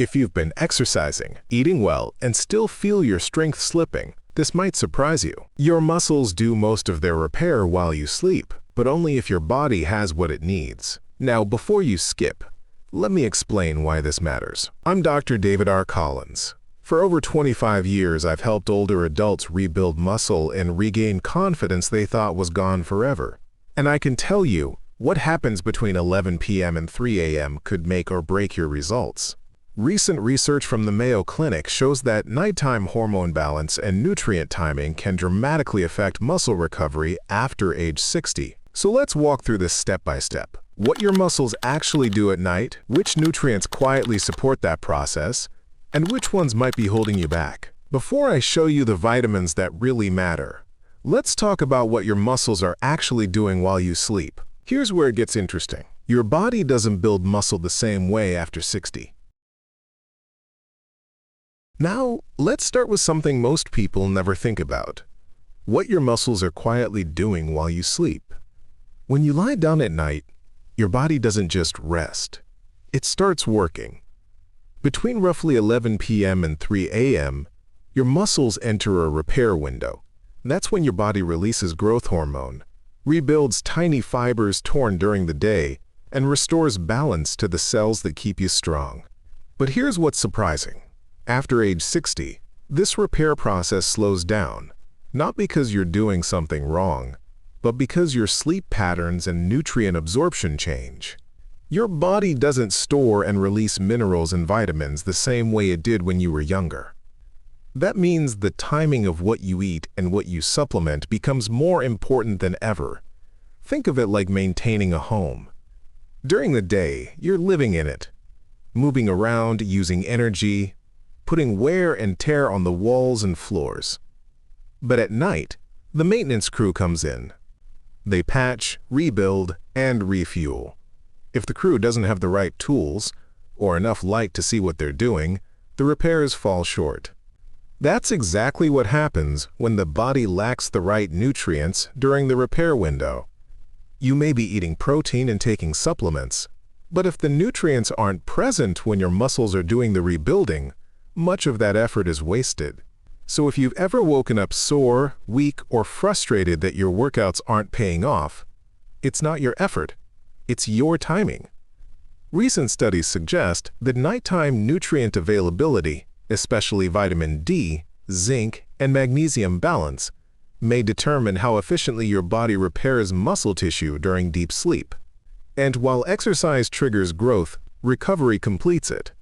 If you've been exercising, eating well, and still feel your strength slipping, this might surprise you. Your muscles do most of their repair while you sleep, but only if your body has what it needs. Now, before you skip, let me explain why this matters. I'm Dr. David R. Collins. For over 25 years, I've helped older adults rebuild muscle and regain confidence they thought was gone forever. And I can tell you, what happens between 11 p.m. and 3 a.m. could make or break your results. Recent research from the Mayo Clinic shows that nighttime hormone balance and nutrient timing can dramatically affect muscle recovery after age 60. So let's walk through this step by step. What your muscles actually do at night, which nutrients quietly support that process, and which ones might be holding you back. Before I show you the vitamins that really matter, let's talk about what your muscles are actually doing while you sleep. Here's where it gets interesting. Your body doesn't build muscle the same way after 60. Now, let's start with something most people never think about. What your muscles are quietly doing while you sleep. When you lie down at night, your body doesn't just rest. It starts working. Between roughly 11 p.m. and 3 a.m., your muscles enter a repair window. That's when your body releases growth hormone, rebuilds tiny fibers torn during the day, and restores balance to the cells that keep you strong. But here's what's surprising. After age 60, this repair process slows down, not because you're doing something wrong, but because your sleep patterns and nutrient absorption change. Your body doesn't store and release minerals and vitamins the same way it did when you were younger. That means the timing of what you eat and what you supplement becomes more important than ever. Think of it like maintaining a home. During the day, you're living in it, moving around, using energy, putting wear and tear on the walls and floors. But at night, the maintenance crew comes in. They patch, rebuild, and refuel. If the crew doesn't have the right tools, or enough light to see what they're doing, the repairs fall short. That's exactly what happens when the body lacks the right nutrients during the repair window. You may be eating protein and taking supplements, but if the nutrients aren't present when your muscles are doing the rebuilding, much of that effort is wasted. So if you've ever woken up sore, weak, or frustrated that your workouts aren't paying off, it's not your effort, it's your timing. Recent studies suggest that nighttime nutrient availability, especially vitamin D, zinc, and magnesium balance, may determine how efficiently your body repairs muscle tissue during deep sleep. And while exercise triggers growth, recovery completes it.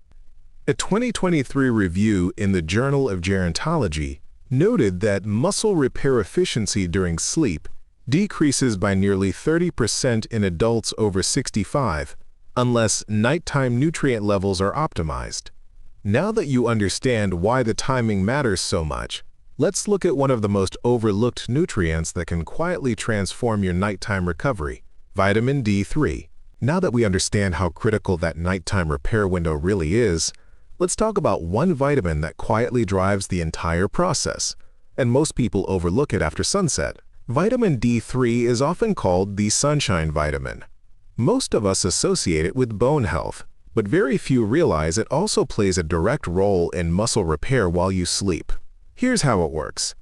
A 2023 review in the Journal of Gerontology noted that muscle repair efficiency during sleep decreases by nearly 30% in adults over 65 unless nighttime nutrient levels are optimized. Now that you understand why the timing matters so much, let's look at one of the most overlooked nutrients that can quietly transform your nighttime recovery, vitamin D3. Now that we understand how critical that nighttime repair window really is, let's talk about one vitamin that quietly drives the entire process, and most people overlook it after sunset. Vitamin D3 is often called the sunshine vitamin. Most of us associate it with bone health, but very few realize it also plays a direct role in muscle repair while you sleep. Here's how it works.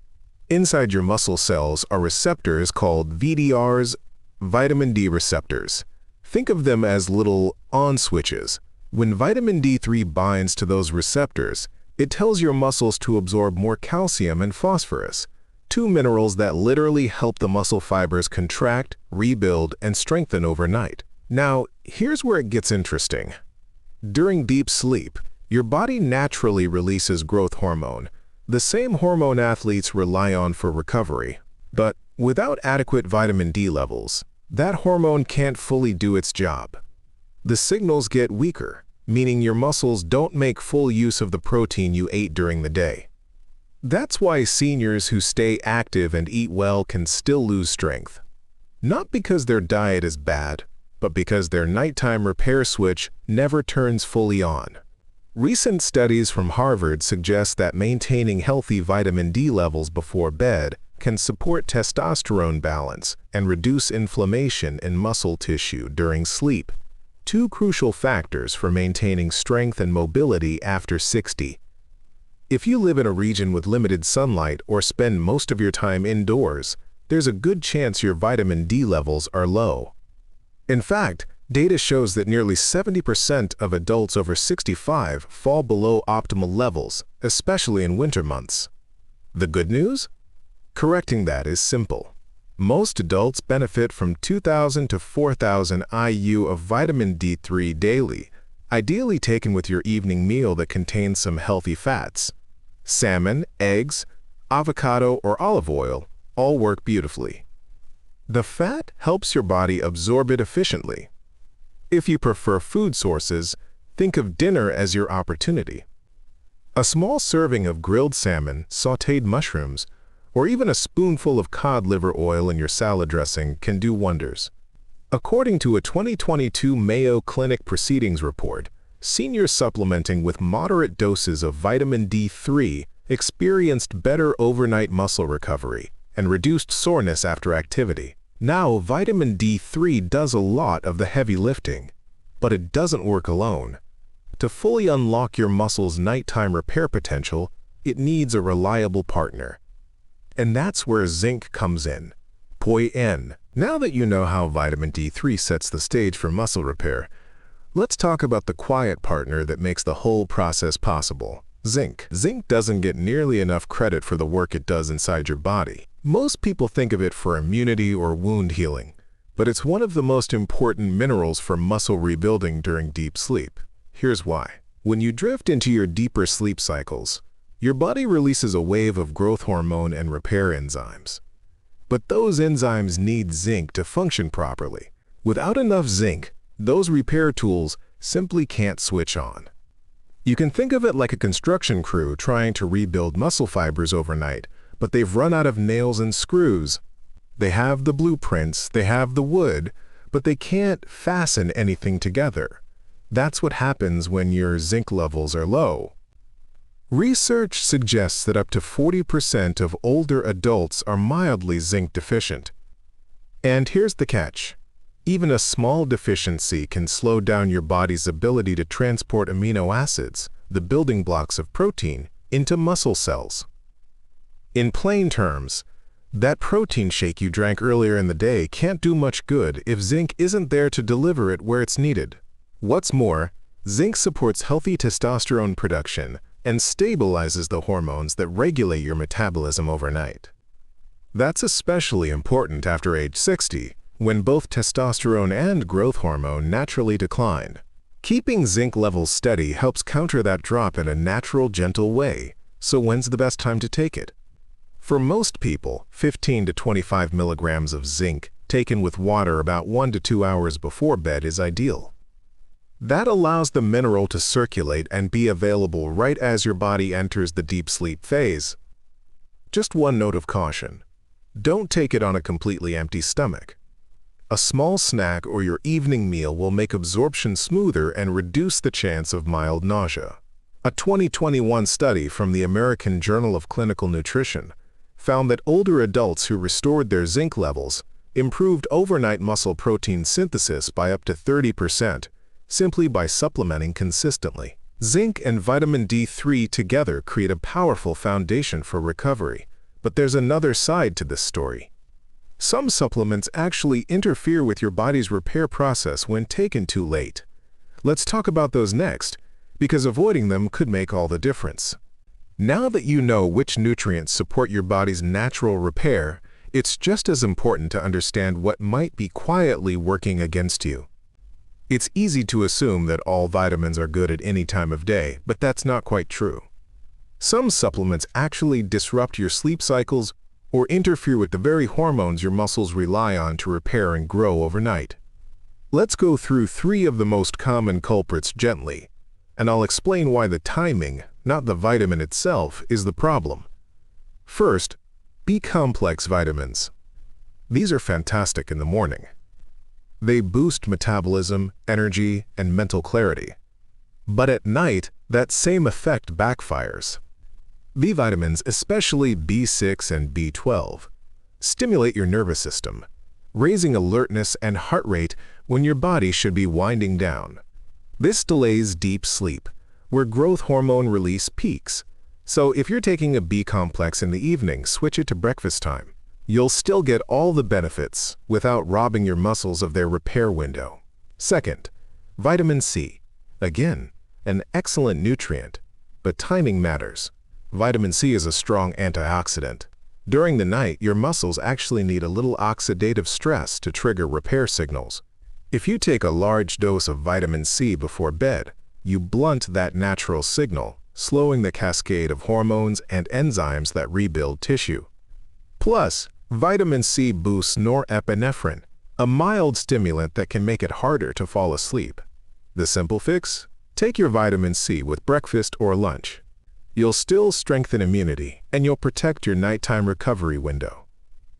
Inside your muscle cells are receptors called VDRs, vitamin D receptors. Think of them as little on switches. When vitamin D3 binds to those receptors, it tells your muscles to absorb more calcium and phosphorus, two minerals that literally help the muscle fibers contract, rebuild, and strengthen overnight. Now, here's where it gets interesting. During deep sleep, your body naturally releases growth hormone, the same hormone athletes rely on for recovery. But without adequate vitamin D levels, that hormone can't fully do its job. The signals get weaker, meaning your muscles don't make full use of the protein you ate during the day. That's why seniors who stay active and eat well can still lose strength. Not because their diet is bad, but because their nighttime repair switch never turns fully on. Recent studies from Harvard suggest that maintaining healthy vitamin D levels before bed can support testosterone balance and reduce inflammation in muscle tissue during sleep. two crucial factors for maintaining strength and mobility after 60. If you live in a region with limited sunlight or spend most of your time indoors, there's a good chance your vitamin D levels are low. In fact, data shows that nearly 70% of adults over 65 fall below optimal levels, especially in winter months. The good news? Correcting that is simple. Most adults benefit from 2,000 to 4,000 IU of vitamin D3 daily, ideally taken with your evening meal that contains some healthy fats. Salmon, eggs, avocado, or olive oil all work beautifully. The fat helps your body absorb it efficiently. If you prefer food sources, think of dinner as your opportunity. A small serving of grilled salmon, sautéed mushrooms, or even a spoonful of cod liver oil in your salad dressing can do wonders. According to a 2022 Mayo Clinic Proceedings report, seniors supplementing with moderate doses of vitamin D3 experienced better overnight muscle recovery and reduced soreness after activity. Now, vitamin D3 does a lot of the heavy lifting, but it doesn't work alone. To fully unlock your muscles' nighttime repair potential, it needs a reliable partner. And that's where zinc comes in. Poi N. Now that you know how vitamin D3 sets the stage for muscle repair, let's talk about the quiet partner that makes the whole process possible. Zinc. Zinc doesn't get nearly enough credit for the work it does inside your body. Most people think of it for immunity or wound healing, but it's one of the most important minerals for muscle rebuilding during deep sleep. Here's why. When you drift into your deeper sleep cycles, your body releases a wave of growth hormone and repair enzymes. But those enzymes need zinc to function properly. Without enough zinc, those repair tools simply can't switch on. You can think of it like a construction crew trying to rebuild muscle fibers overnight, but they've run out of nails and screws. They have the blueprints, they have the wood, but they can't fasten anything together. That's what happens when your zinc levels are low. Research suggests that up to 40% of older adults are mildly zinc deficient. And here's the catch. Even a small deficiency can slow down your body's ability to transport amino acids, the building blocks of protein, into muscle cells. In plain terms, that protein shake you drank earlier in the day can't do much good if zinc isn't there to deliver it where it's needed. What's more, zinc supports healthy testosterone production and stabilizes the hormones that regulate your metabolism overnight. That's especially important after age 60, when both testosterone and growth hormone naturally decline. Keeping zinc levels steady helps counter that drop in a natural, gentle way. So when's the best time to take it? For most people, 15 to 25 milligrams of zinc taken with water about 1 to 2 hours before bed is ideal. That allows the mineral to circulate and be available right as your body enters the deep sleep phase. Just one note of caution. Don't take it on a completely empty stomach. A small snack or your evening meal will make absorption smoother and reduce the chance of mild nausea. A 2021 study from the American Journal of Clinical Nutrition found that older adults who restored their zinc levels improved overnight muscle protein synthesis by up to 30%, simply by supplementing consistently. Zinc and vitamin D3 together create a powerful foundation for recovery, but there's another side to this story. Some supplements actually interfere with your body's repair process when taken too late. Let's talk about those next, because avoiding them could make all the difference. Now that you know which nutrients support your body's natural repair, it's just as important to understand what might be quietly working against you. It's easy to assume that all vitamins are good at any time of day, but that's not quite true. Some supplements actually disrupt your sleep cycles or interfere with the very hormones your muscles rely on to repair and grow overnight. Let's go through 3 of the most common culprits gently, and I'll explain why the timing, not the vitamin itself, is the problem. First, B-complex vitamins. These are fantastic in the morning. They boost metabolism, energy, and mental clarity. But at night, that same effect backfires. B vitamins, especially B6 and B12, stimulate your nervous system, raising alertness and heart rate when your body should be winding down. This delays deep sleep, where growth hormone release peaks. So if you're taking a B complex in the evening, switch it to breakfast time. You'll still get all the benefits without robbing your muscles of their repair window. Second, vitamin C. Again, an excellent nutrient, but timing matters. Vitamin C is a strong antioxidant. During the night, your muscles actually need a little oxidative stress to trigger repair signals. If you take a large dose of vitamin C before bed, you blunt that natural signal, slowing the cascade of hormones and enzymes that rebuild tissue. Plus, vitamin C boosts norepinephrine, a mild stimulant that can make it harder to fall asleep. The simple fix? Take your vitamin C with breakfast or lunch. You'll still strengthen immunity, and you'll protect your nighttime recovery window.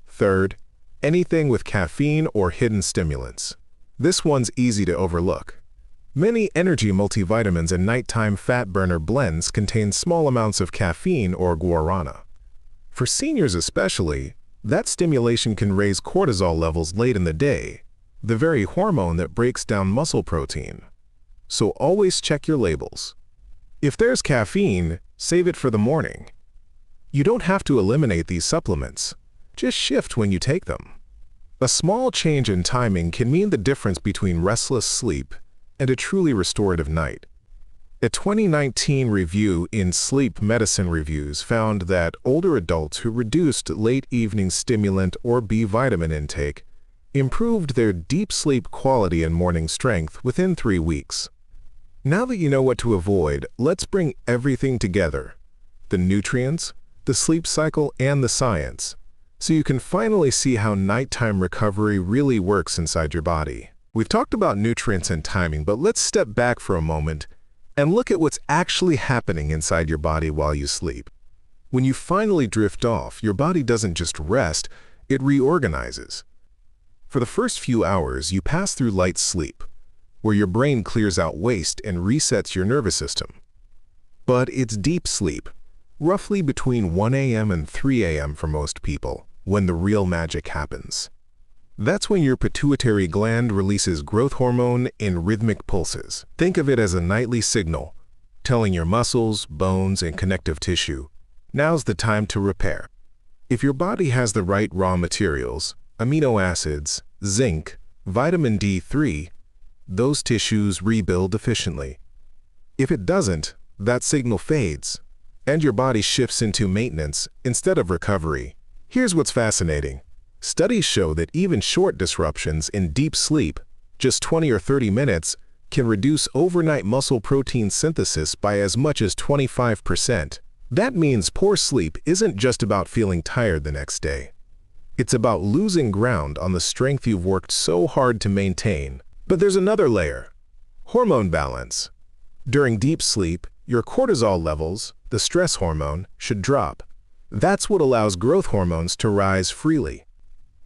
Third, anything with caffeine or hidden stimulants. This one's easy to overlook. Many energy multivitamins and nighttime fat burner blends contain small amounts of caffeine or guarana. For seniors especially, that stimulation can raise cortisol levels late in the day, the very hormone that breaks down muscle protein. So always check your labels. If there's caffeine, save it for the morning. You don't have to eliminate these supplements. Just shift when you take them. A small change in timing can mean the difference between restless sleep and a truly restorative night. A 2019 review in Sleep Medicine Reviews found that older adults who reduced late evening stimulant or B vitamin intake improved their deep sleep quality and morning strength within 3 weeks. Now that you know what to avoid, let's bring everything together: the nutrients, the sleep cycle, and the science, so you can finally see how nighttime recovery really works inside your body. We've talked about nutrients and timing, but let's step back for a moment and look at what's actually happening inside your body while you sleep. When you finally drift off, your body doesn't just rest, it reorganizes. For the first few hours, you pass through light sleep, where your brain clears out waste and resets your nervous system. But it's deep sleep, roughly between 1 a.m. and 3 a.m. for most people, when the real magic happens. That's when your pituitary gland releases growth hormone in rhythmic pulses. Think of it as a nightly signal, telling your muscles, bones, and connective tissue, now's the time to repair. If your body has the right raw materials, amino acids, zinc, vitamin D3, those tissues rebuild efficiently. If it doesn't, that signal fades, and your body shifts into maintenance instead of recovery. Here's what's fascinating. Studies show that even short disruptions in deep sleep, just 20 or 30 minutes, can reduce overnight muscle protein synthesis by as much as 25%. That means poor sleep isn't just about feeling tired the next day. It's about losing ground on the strength you've worked so hard to maintain. But there's another layer: hormone balance. During deep sleep, your cortisol levels, the stress hormone, should drop. That's what allows growth hormones to rise freely.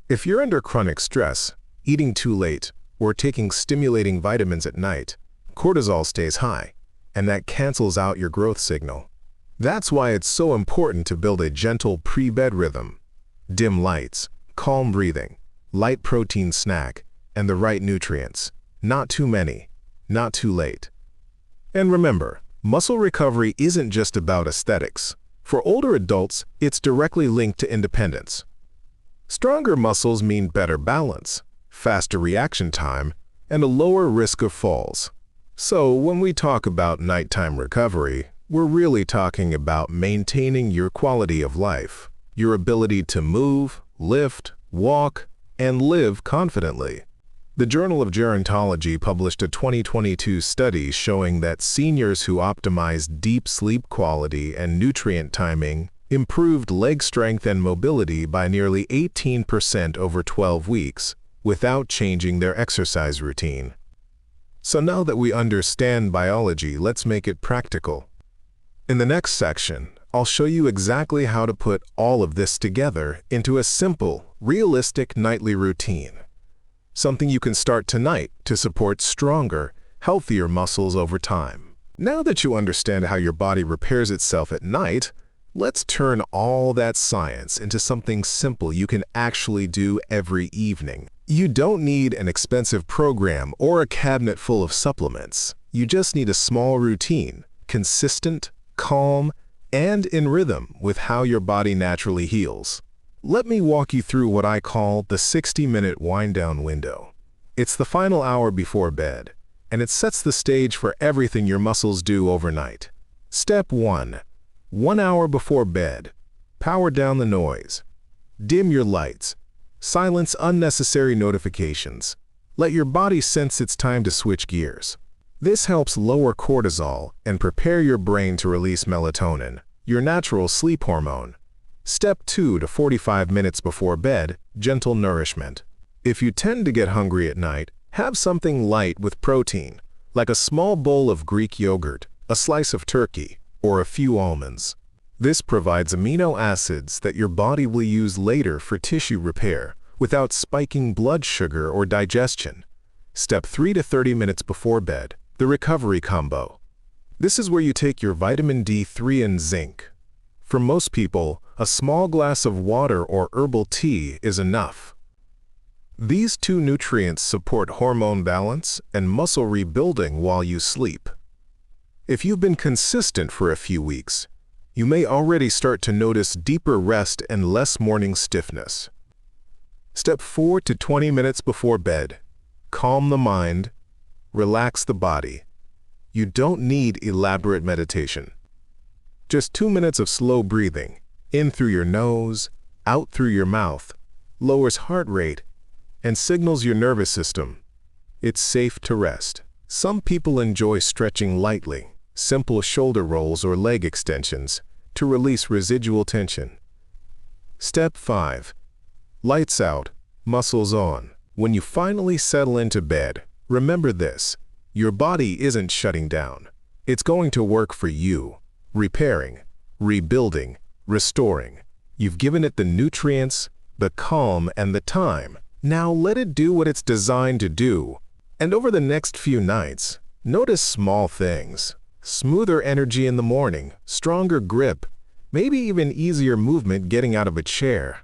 If you're under chronic stress, eating too late, or taking stimulating vitamins at night, cortisol stays high, and that cancels out your growth signal. That's why it's so important to build a gentle pre-bed rhythm. Dim lights, calm breathing, light protein snack, and the right nutrients. Not too many, not too late. And remember, muscle recovery isn't just about aesthetics. For older adults, it's directly linked to independence. Stronger muscles mean better balance, faster reaction time, and a lower risk of falls. So when we talk about nighttime recovery, we're really talking about maintaining your quality of life, your ability to move, lift, walk, and live confidently. The Journal of Gerontology published a 2022 study showing that seniors who optimized deep sleep quality and nutrient timing improved leg strength and mobility by nearly 18% over 12 weeks without changing their exercise routine. So now that we understand biology, let's make it practical. In the next section, I'll show you exactly how to put all of this together into a simple, realistic nightly routine. Something you can start tonight to support stronger, healthier muscles over time. Now that you understand how your body repairs itself at night, let's turn all that science into something simple you can actually do every evening. You don't need an expensive program or a cabinet full of supplements. You just need a small routine, consistent, calm, and in rhythm with how your body naturally heals. Let me walk you through what I call the 60-minute wind-down window. It's the final hour before bed, and it sets the stage for everything your muscles do overnight. Step 1. 1 hour before bed. Power down the noise. Dim your lights. Silence unnecessary notifications. Let your body sense it's time to switch gears. This helps lower cortisol and prepare your brain to release melatonin, your natural sleep hormone. Step 2 to 45 minutes before bed, gentle nourishment. If you tend to get hungry at night, have something light with protein, like a small bowl of Greek yogurt, a slice of turkey, or a few almonds. This provides amino acids that your body will use later for tissue repair without spiking blood sugar or digestion. Step 3 to 30 minutes before bed, the recovery combo. This is where you take your vitamin D3 and zinc. For most people, a small glass of water or herbal tea is enough. These two nutrients support hormone balance and muscle rebuilding while you sleep. If you've been consistent for a few weeks, you may already start to notice deeper rest and less morning stiffness. Step 4 to 20 minutes before bed. Calm the mind, relax the body. You don't need elaborate meditation. Just 2 minutes of slow breathing, in through your nose, out through your mouth, lowers heart rate, and signals your nervous system. It's safe to rest. Some people enjoy stretching lightly, simple shoulder rolls or leg extensions, to release residual tension. Step 5. Lights out, muscles on. When you finally settle into bed, remember this: your body isn't shutting down. It's going to work for you, repairing, rebuilding, restoring. You've given it the nutrients, the calm, and the time. Now let it do what it's designed to do. And over the next few nights, notice small things. Smoother energy in the morning, stronger grip, maybe even easier movement getting out of a chair.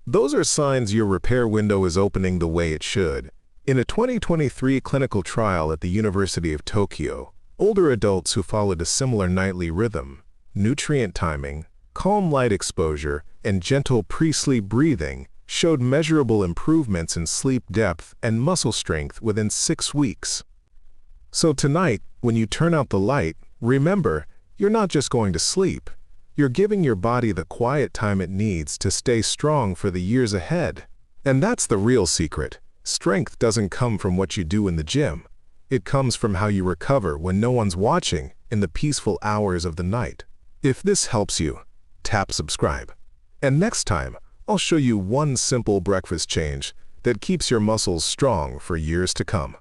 Those are signs your repair window is opening the way it should. In a 2023 clinical trial at the University of Tokyo, older adults who followed a similar nightly rhythm, nutrient timing, calm light exposure, and gentle pre-sleep breathing showed measurable improvements in sleep depth and muscle strength within 6 weeks. So tonight, when you turn out the light, remember, you're not just going to sleep. You're giving your body the quiet time it needs to stay strong for the years ahead. And that's the real secret. Strength doesn't come from what you do in the gym. It comes from how you recover when no one's watching in the peaceful hours of the night. If this helps you, tap subscribe. And next time, I'll show you one simple breakfast change that keeps your muscles strong for years to come.